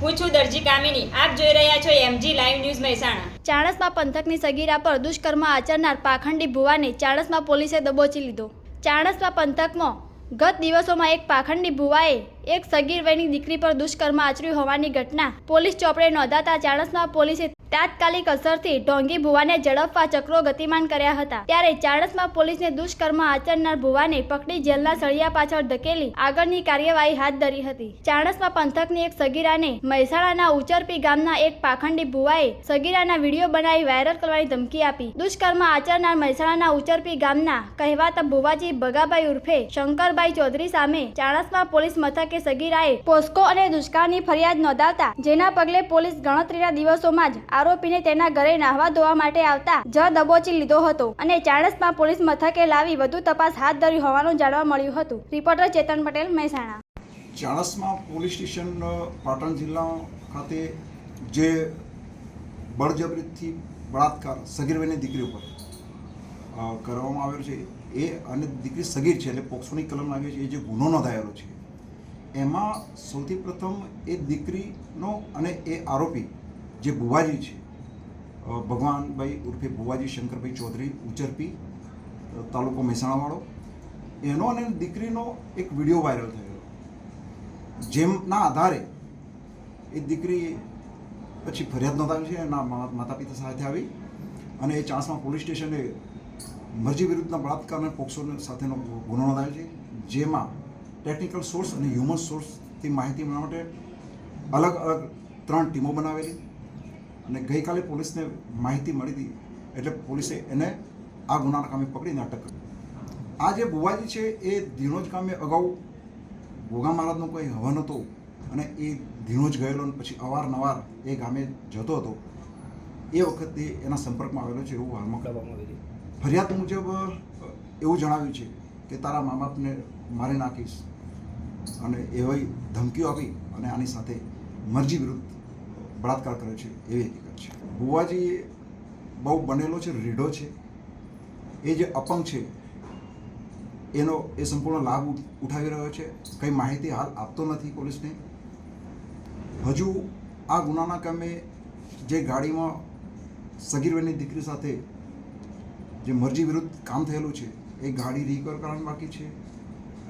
હું છું દરજી કામિની. આપ જોઈ રહ્યા છો MG live news Mehsana. Chanasma પંથકની સગીરા પર દુષ્કર્મ આચરનાર પાખંડી ભુવાને ચાણસ્મા પોલીસે દબોચી લીધો. ચાણસ્મા પંથકમાં ગત દિવસોમાં એક પાખંડી ભુવાએ એક સગીર વયની દીકરી પર દુષ્કર્મ આચર્યું હોવાની ઘટના પોલીસ ચોપડે નોંધાતા ચાણસ્મા પોલીસે તાત્કાલિક અસરથી ઢોંગી ભુવાને ઝડપવા ચક્રો ગતિમાન કર્યા હતા. ત્યારે ચાણસ્મા પોલીસને દુષ્કર્મ આચરનાર ભુવાને પકડી જેલના સળિયા પાછળ ધકેલી આગળની કાર્યવાહી હાથ ધરી હતી. ચાણસ્મા પંથકની એક સગીરાને મહેસાણાના ઉચરપી ગામના એક પાખંડી ભુવાએ સગીરાના વિડીયો બનાવી વાયરલ કરવાની ધમકી આપી. દુષ્કર્મ આચરનાર મહેસાણાના ઉચરપી ગામના કહેવાતા ભુવાજી ભગાભાઈ ઉર્ફે શંકરભાઈ ચૌધરી સામે ચાણસ્મા પોલીસ મથકે સગીરાએ પોસ્કો અને દુષ્કર્મની ફરિયાદ નોંધાવતા જેના પગલે પોલીસ ગણતરીના દિવસોમાં જ આરોપીને તેના ઘરે નાહવા ધોવા માટે આવતા જ દબોચી લીધો હતો અને ચાણસ્મા પોલીસ મથકે લાવી વધુ તપાસ હાથ ધરી હોવાનું જાણવા મળ્યું હતું. રિપોર્ટર ચેતન પટેલ, મહેસાણા. ચાણસ્મા પોલીસ સ્ટેશન પાટણ જિલ્લા ખાતે જે બળજબરીથી બળાત્કાર સગીર વયની દીકરી ઉપર કરવામાં આવેલો છે એ અને દીકરી સગીર છે એટલે પોક્સોની કલમ લાગે છે એ જે ગુનો નોંધાયેલો છે એમાં સૌથી પ્રથમ એ દીકરીનો અને એ આરોપી જે ભુવાજી છે ભગવાનભાઈ ઉર્ફે ભુવાજી શંકરભાઈ ચૌધરી ઉચરપી તાલુકો મહેસાણાવાળો એનો અને દીકરીનો એક વિડીયો વાયરલ થયેલો જેમના આધારે એ દીકરી પછી ફરિયાદ નોંધાવી છે એના માતા પિતા સાથે આવી અને એ ચાણસ્મા પોલીસ સ્ટેશને મરજી વિરુદ્ધના બળાત્કાર અને પોક્સો સાથેનો ગુનો નોંધાયો છે. જેમાં ટેકનિકલ સોર્સ અને હ્યુમન સોર્સથી માહિતી મેળવવા માટે અલગ અલગ 3 ટીમો બનાવેલી અને ગઈકાલે પોલીસને માહિતી મળી હતી એટલે પોલીસે એને આ ગુનાના કામે પકડીને અટક કરી. આ જે ભુવાજી છે એ ધીણોજ ગામે અગાઉ ગોગા મહારાજનો કોઈ હવન હતો અને એ ધીણોજ ગયેલો અને પછી અવારનવાર એ ગામે જતો હતો. એ વખતે એના સંપર્કમાં આવેલો છે એવું હાલમાં કરવામાં આવેલું. ફરિયાદ મુજબ એવું જણાવ્યું છે કે તારા મા બાપને મારી નાખીશ અને એવી ધમકીઓ આપી અને આની સાથે મરજી વિરુદ્ધ બળાત્કાર કરે છે એવી હકીકત છે. ભુવાજી બહુ બનેલો છે, રીઢો છે. એ જે અપંગ છે એનો એ સંપૂર્ણ લાભ ઉઠાવી રહ્યો છે. કંઈ માહિતી હાલ આપતો નથી પોલીસને. હજુ આ ગુનાના કામે જે ગાડીમાં સગીર વયની દીકરી સાથે જે મરજી વિરુદ્ધ કામ થયેલું છે એ ગાડી રિકવર કરવાની બાકી છે.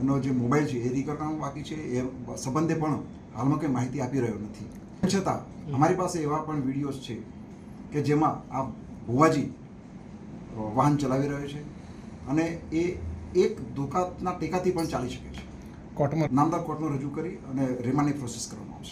એનો જે મોબાઈલ છે એ રિકવર કરવાનું બાકી છે. એ સંબંધે પણ હાલમાં કંઈ માહિતી આપી રહ્યો નથી. છતાં અમારી પાસે એવા પણ વિડીયોઝ છે કે જેમાં આ ભુવાજી વાહન ચલાવી રહ્યો છે અને એ એક દુકાનના ટેકાથી પણ ચાલી શકે છે. નામદાર કોર્ટમાં રજૂ કરી અને રિમાન્ડની પ્રોસેસ કરવામાં આવશે.